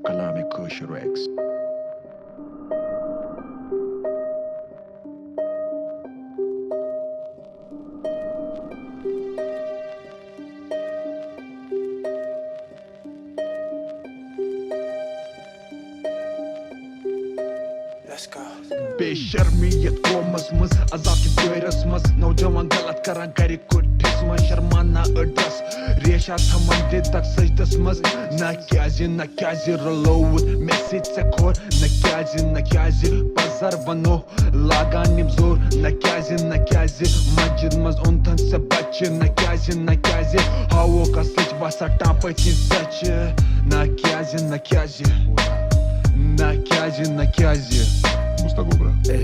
Kalame Kosher X. Let's go. बेशर्मियत कोमस मज अजाब की दौरस मज नौजवान गलत करान गर कुठिस मज शर्माना अडस रेशा थमन दिदक सजदस मज न क्याजि रलोवुत मेसिज से खोर न क्याजि पजर बनो लागान निम जोर न क्याजि मस्जिद मज उनथन से बच्चे न क्याजि हावो का सच बसा टापची सच न क्याजि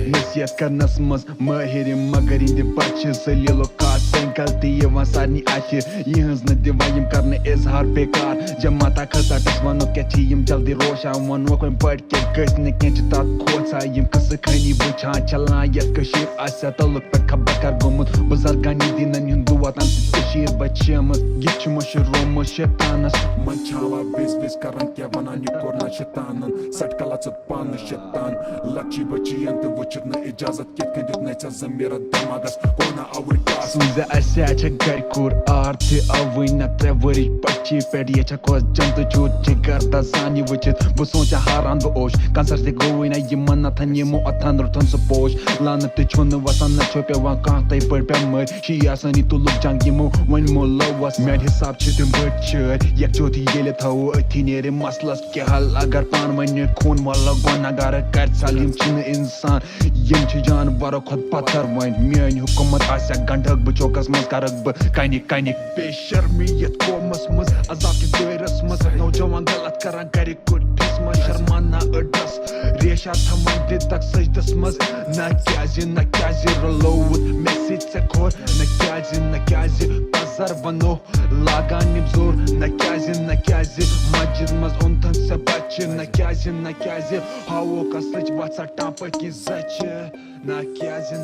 नसीहत करनस मज माहिर मगर इंद बच्चे सलीलो कासन गलती यवान सारनी आखिर यहंज न दिवान यम करने इजहार बेकार जमाता खसाटस वनो क्या यम जल्दी रोशान वनो कोई बड़ के गस न क्या तात खोसा यम कस खनी वुचान चलान यत कशीर आसा तलुक पे खबर कर गोमुत बुजुर्गानी दिनन हुंद दुआ तम कशीर बचेमस यह छ मशरूम शैतानस मन छावा बिज करन क्या वनान यह कोरना शैतानन सटकला च पान शैतान लक्षी बची अंत वुचत न इजाजत कित कन दित न जमीर दमागस कोना अवै Suza asya gar kur arti avina trevori pachi pedi cha ko jantu chut garda zani wuchit bu socha haran bu osh kansar se goina yimana thanye mo athan ruthan suppose lanat te chon wasan na chope wa ka tai per pe mer shi asani tu luk jang yimo when mo lawas med hisab chitim butcher yak joti yele thau athinere maslas ke hal agar pan mane khun wala gona gar kar salim chin insan yim chi jan baro khod pathar wain mian hukumat asya gandhak बचोकस मज करक ब काइनिक बेशर्मियत कोमस मज अजाब की दौरस मज नौजवान गलत करान गर कुठिस मज शर्माना अडस रेशा थमन दिदक सजदस मज न क्याजि रलोवुत मेसिज से खोर न क्याजि पजर बनो लागान निम जोर न क्याजि मस्जिद मज उनथन से बच्चे न क्याजि हावो का सच बसा टापकी सच न क्याजि